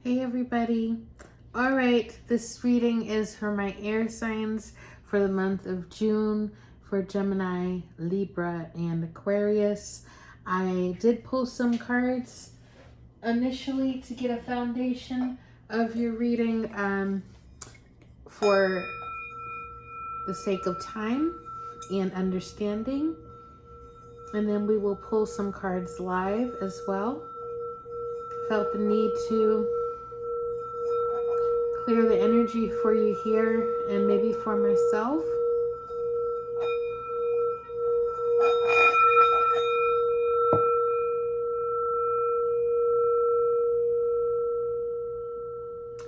Hey everybody. All right, this reading is for my air signs for the month of June for Gemini, Libra, and Aquarius. I did pull some cards initially to get a foundation of your reading for the sake of time and understanding. And then we will pull some cards live as well. Felt the need to clear the energy for you here and maybe for myself.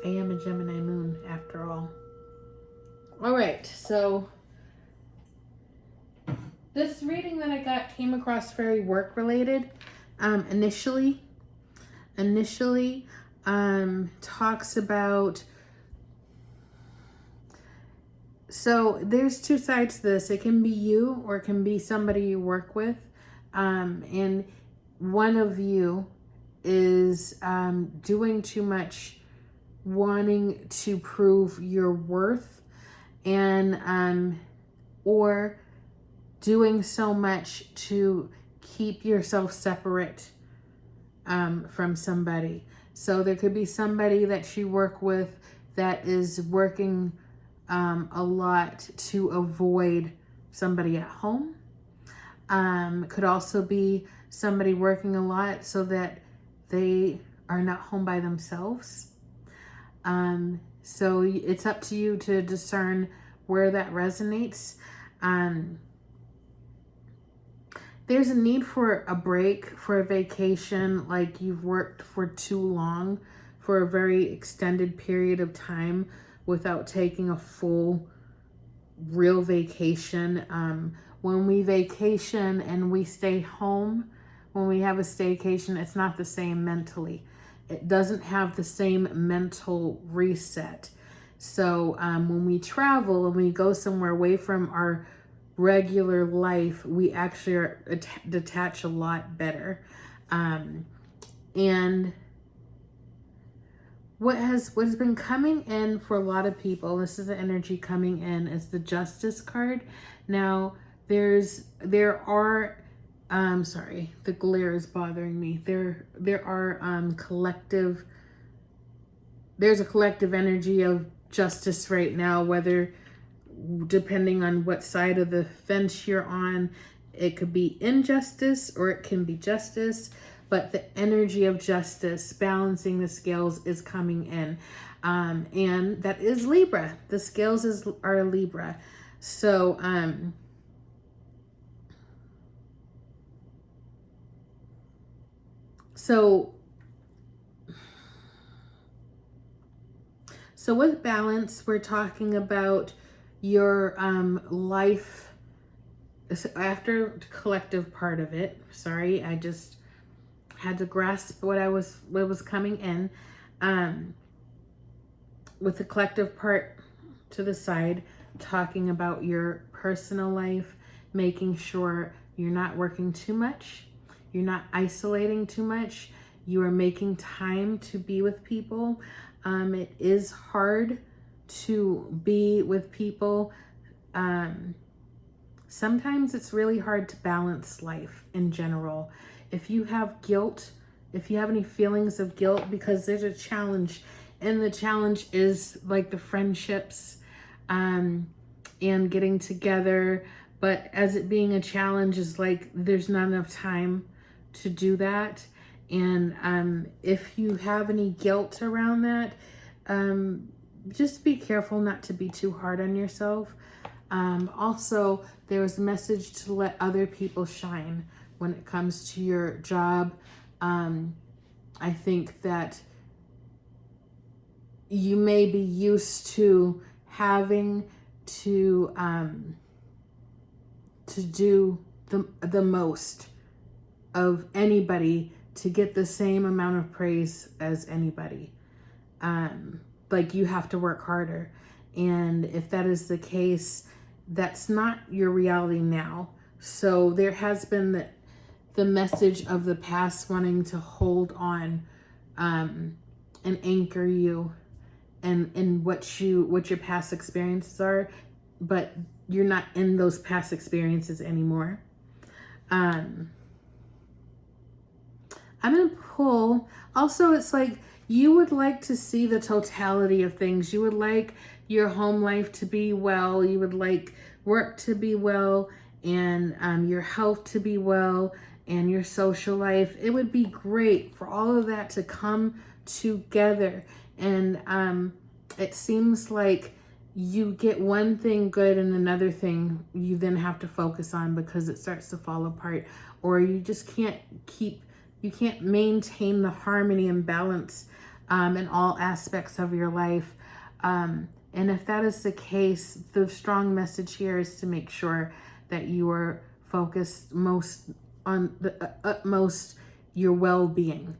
I am a Gemini moon after all. All right, so this reading that I got came across very work related. Initially talks about, so there's two sides to this. It can be you or it can be somebody you work with. And one of you is doing too much, wanting to prove your worth, and or doing so much to keep yourself separate from somebody. So there could be somebody that you work with that is working a lot to avoid somebody at home. Could also be somebody working a lot so that they are not home by themselves. So it's up to you to discern where that resonates. There's a need for a break, for a vacation, like you've worked for too long, for a very extended period of time without taking a full, real vacation. When we vacation and we stay home, when we have a staycation, it's not the same mentally. It doesn't have the same mental reset. So when we travel and we go somewhere away from our regular life, we actually are detach a lot better. And what has been coming in for a lot of people, this is the energy coming in, is the Justice card. Now there are sorry, the glare is bothering me. There are there's a collective energy of justice right now, whether depending on what side of the fence you're on. It could be injustice or it can be justice, but the energy of justice, balancing the scales, is coming in. And that is Libra. The scales are Libra. So, So with balance, we're talking about your life after the collective part of it. Sorry, I just had to grasp what was coming in. With the collective part to the side, talking about your personal life, making sure you're not working too much, you're not isolating too much, you are making time to be with people. It is hard to be with people. Sometimes it's really hard to balance life in general. If you have guilt, if you have any feelings of guilt, because there's a challenge, and the challenge is like the friendships and getting together, but as it being a challenge is like there's not enough time to do that. And if you have any guilt around that, just be careful not to be too hard on yourself. Also, there was a message to let other people shine when it comes to your job. I think that you may be used to having to do the most of anybody to get the same amount of praise as anybody. Like you have to work harder. And if that is the case, that's not your reality now. So there has been the message of the past wanting to hold on and anchor you and what your past experiences are, but you're not in those past experiences anymore. I'm going to pull. Also, it's like you would like to see the totality of things. You would like your home life to be well. You would like work to be well, and your health to be well, and your social life. It would be great for all of that to come together. And it seems like you get one thing good and another thing you then have to focus on because it starts to fall apart, or you just can't maintain the harmony and balance in all aspects of your life. And if that is the case, the strong message here is to make sure that you are focused most on the utmost your well-being.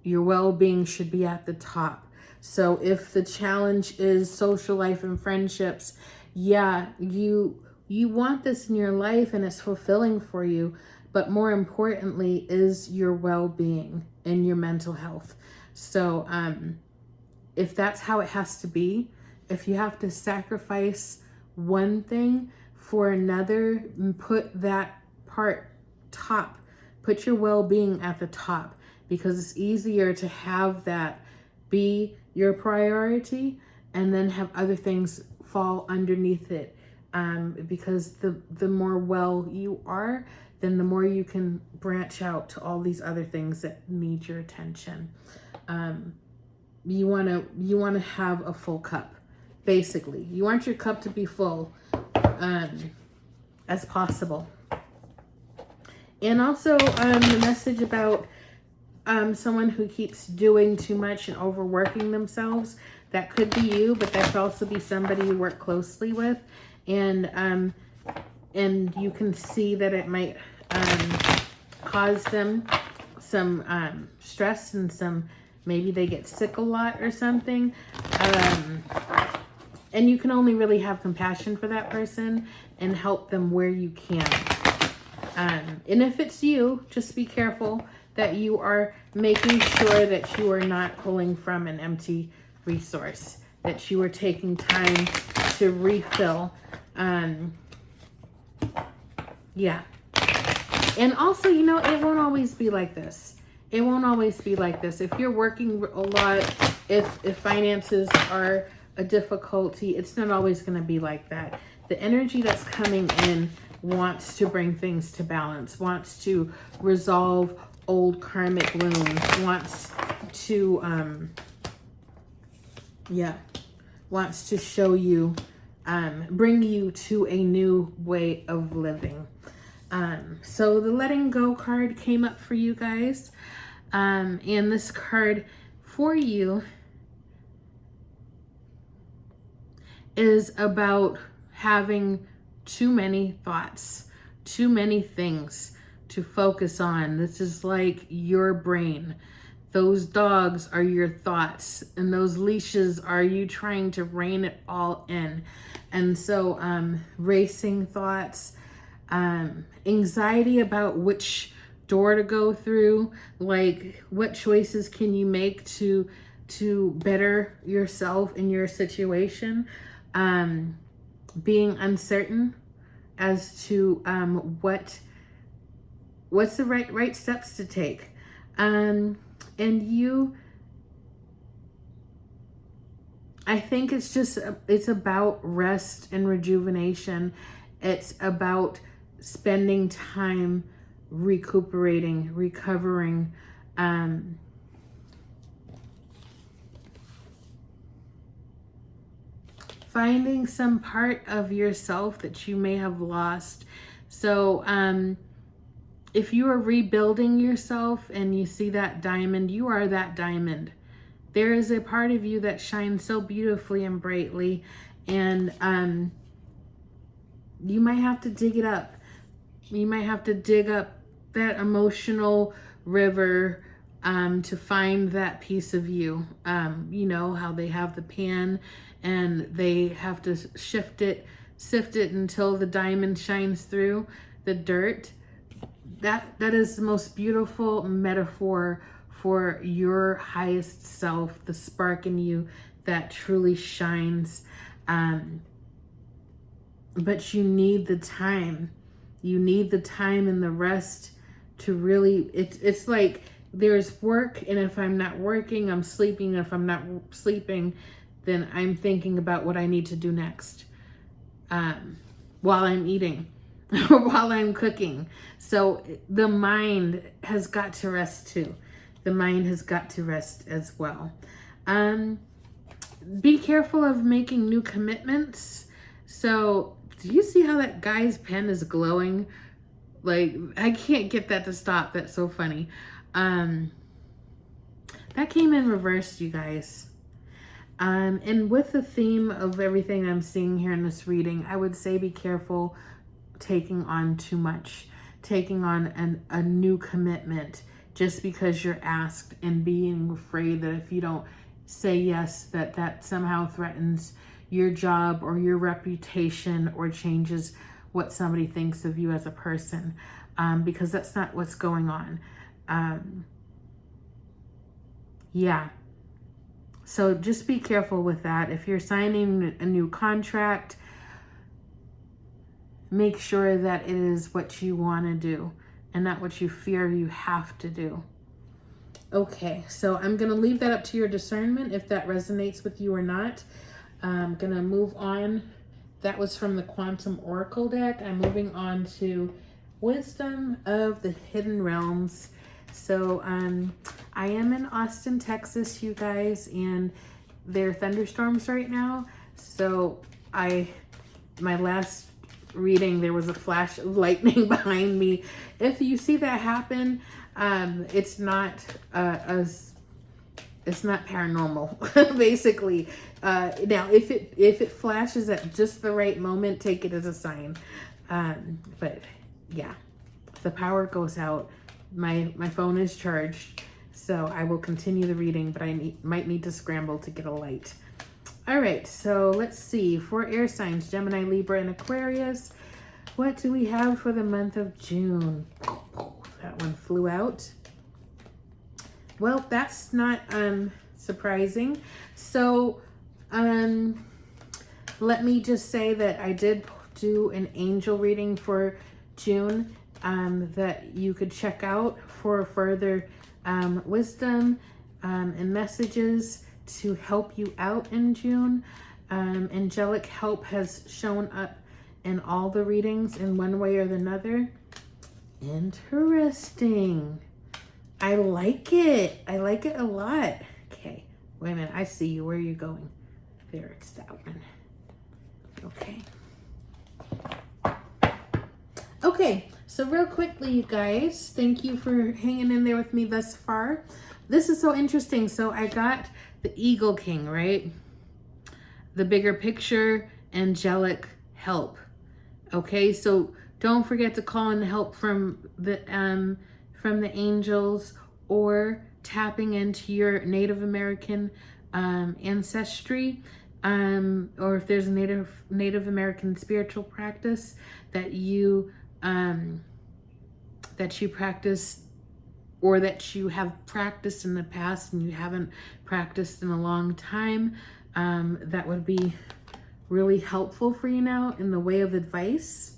Your well-being should be at the top. So if the challenge is social life and friendships, yeah, you want this in your life and it's fulfilling for you, but more importantly is your well-being and your mental health. So if that's how it has to be, if you have to sacrifice one thing for another, put that part top, put your well-being at the top, because it's easier to have that be your priority and then have other things fall underneath it. Because the more well you are, then the more you can branch out to all these other things that need your attention. You want to have a full cup, basically. You want your cup to be full as possible. And also the message about someone who keeps doing too much and overworking themselves. That could be you, but that could also be somebody you work closely with. And you can see that it might cause them some stress and some, maybe they get sick a lot or something. And you can only really have compassion for that person and help them where you can. And if it's you, just be careful that you are making sure that you are not pulling from an empty resource, that you are taking time to refill. Yeah. And also, it won't always be like this. It won't always be like this. If you're working a lot, if finances are a difficulty, it's not always going to be like that. The energy that's coming in wants to bring things to balance, wants to resolve old karmic wounds, wants to wants to show you, bring you to a new way of living. So the letting go card came up for you guys, and this card for you is about having too many thoughts, too many things to focus on. This is like your brain. Those dogs are your thoughts, and those leashes are you trying to rein it all in. And so racing thoughts, anxiety about which door to go through, like what choices can you make to better yourself in your situation, being uncertain as to what's the right steps to take. And I think it's about rest and rejuvenation. It's about spending time recuperating, recovering, finding some part of yourself that you may have lost. So if you are rebuilding yourself and you see that diamond, you are that diamond. There is a part of you that shines so beautifully and brightly, and you might have to dig it up. You might have to dig up that emotional river to find that piece of you. You know how they have the pan and they have to sift it until the diamond shines through the dirt. That is the most beautiful metaphor for your highest self, the spark in you that truly shines. But you need the time. You need the time and the rest to really, it's like there's work, and if I'm not working, I'm sleeping. If I'm not sleeping, then I'm thinking about what I need to do next while I'm eating or while I'm cooking. So the mind has got to rest too. The mind has got to rest as well. Be careful of making new commitments. So do you see how that guy's pen is glowing? Like, I can't get that to stop. That's so funny. That came in reverse, you guys. And with the theme of everything I'm seeing here in this reading, I would say be careful taking on too much, taking on a new commitment just because you're asked, and being afraid that if you don't say yes, that somehow threatens your job or your reputation or changes what somebody thinks of you as a person, because that's not what's going on. Yeah. So just be careful with that. If you're signing a new contract, make sure that it is what you want to do and not what you fear you have to do. Okay, so I'm going to leave that up to your discernment if that resonates with you or not. I'm going to move on. That was from the Quantum Oracle deck. I'm moving on to Wisdom of the Hidden Realms. So I am in Austin, Texas, you guys, and there are thunderstorms right now. So my last reading, there was a flash of lightning behind me. If you see that happen, it's not it's not paranormal, basically. Now, if it flashes at just the right moment, take it as a sign. But yeah, if the power goes out, my phone is charged, so I will continue the reading, but I might need to scramble to get a light. All right, so let's see. For air signs, Gemini, Libra, and Aquarius, what do we have for the month of June? That one flew out. Well, that's not surprising. So let me just say that I did do an angel reading for June that you could check out for further wisdom and messages to help you out in June. Angelic help has shown up in all the readings in one way or another. Interesting. I like it. I like it a lot. Okay, wait a minute. I see you. Where are you going? There, it's that one. Okay. Okay, so real quickly, you guys, thank you for hanging in there with me thus far. This is so interesting. So I got the Eagle King, right? The bigger picture, angelic help. Okay, so don't forget to call in help from the angels, or tapping into your Native American ancestry, or if there's a Native American spiritual practice that you practice, or that you have practiced in the past and you haven't practiced in a long time, that would be really helpful for you now in the way of advice.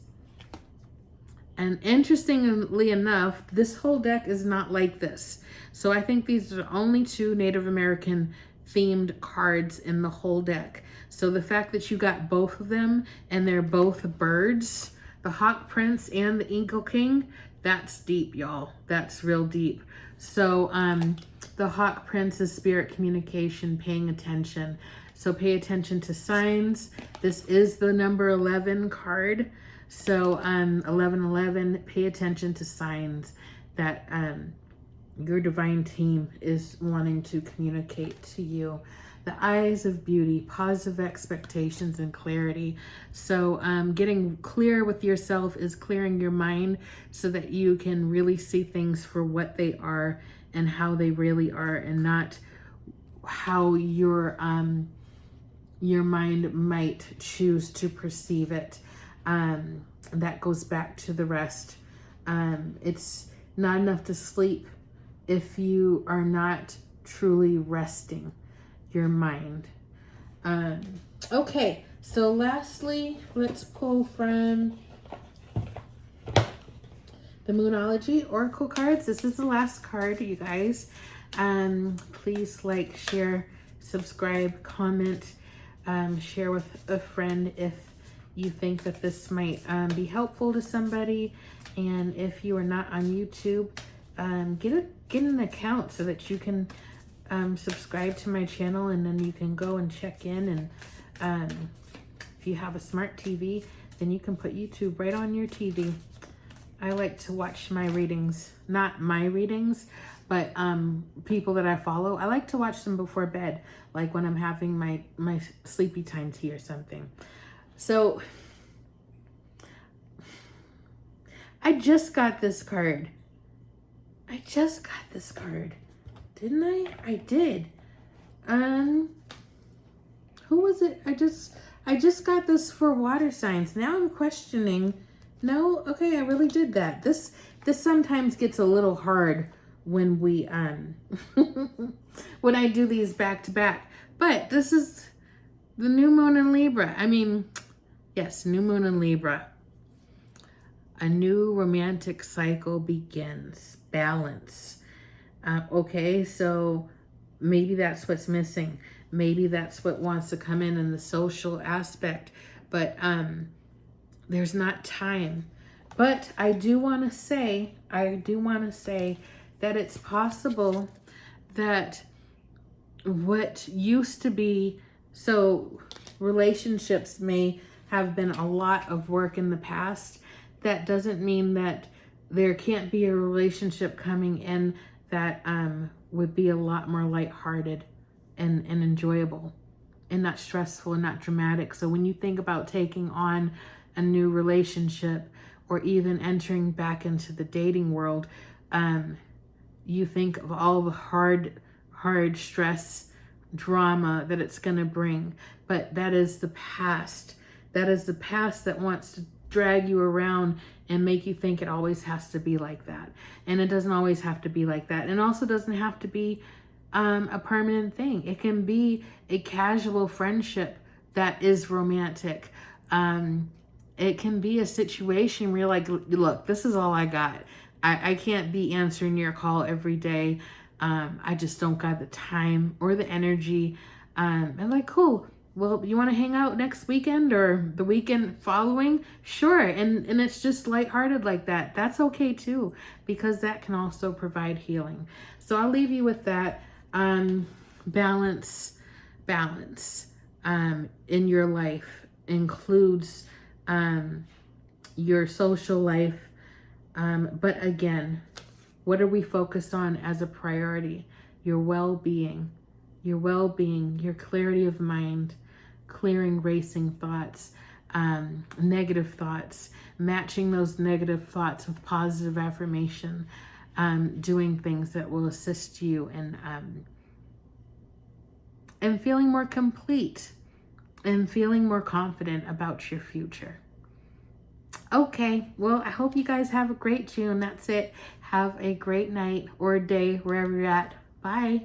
And interestingly enough, this whole deck is not like this. So I think these are only 2 Native American themed cards in the whole deck. So the fact that you got both of them and they're both birds, the Hawk Prince and the Eagle King, that's deep, y'all. That's real deep. So the Hawk Prince is spirit communication, paying attention. So pay attention to signs. This is the number 11 card. So 1111, pay attention to signs that your divine team is wanting to communicate to you. The eyes of beauty, positive expectations, and clarity. So getting clear with yourself is clearing your mind so that you can really see things for what they are and how they really are, and not how your mind might choose to perceive it. That goes back to the rest. It's not enough to sleep if you are not truly resting your mind. Okay, so lastly, let's pull from the Moonology Oracle cards. This is the last card, you guys. Please like, share, subscribe, comment, share with a friend if you think that this might be helpful to somebody. And if you are not on YouTube, get an account so that you can subscribe to my channel, and then you can go and check in. And if you have a smart TV, then you can put YouTube right on your TV. I like to watch my readings, not my readings, but people that I follow. I like to watch them before bed, like when I'm having my sleepy time tea or something. So I just got this card. Didn't I? I did. Who was it? I just got this for water signs. Now I'm questioning. No, okay, I really did that. This sometimes gets a little hard when we when I do these back to back. But this is the new moon in Libra. I mean, yes, new moon in Libra. A new romantic cycle begins. Balance. Okay, so maybe that's what's missing. Maybe that's what wants to come in the social aspect. But there's not time. But I do want to say that it's possible that what used to be, so relationships may have been a lot of work in the past. That doesn't mean that there can't be a relationship coming in that would be a lot more lighthearted and enjoyable and not stressful and not dramatic. So when you think about taking on a new relationship or even entering back into the dating world, you think of all the hard stress, drama that it's going to bring. But that is the past. That is the past that wants to drag you around and make you think it always has to be like that. And it doesn't always have to be like that. And also doesn't have to be a permanent thing. It can be a casual friendship that is romantic. It can be a situation where you're like, look, this is all I got. I can't be answering your call every day. I just don't got the time or the energy. And like, cool. Well, you want to hang out next weekend or the weekend following? Sure. And it's just lighthearted like that. That's okay too, because that can also provide healing. So I'll leave you with that. Balance in your life includes your social life. But again, what are we focused on as a priority? Your well-being, your clarity of mind, clearing racing thoughts, negative thoughts, matching those negative thoughts with positive affirmation, doing things that will assist you in feeling more complete and feeling more confident about your future. Okay, well, I hope you guys have a great June. That's it. Have a great night or day wherever you're at. Bye.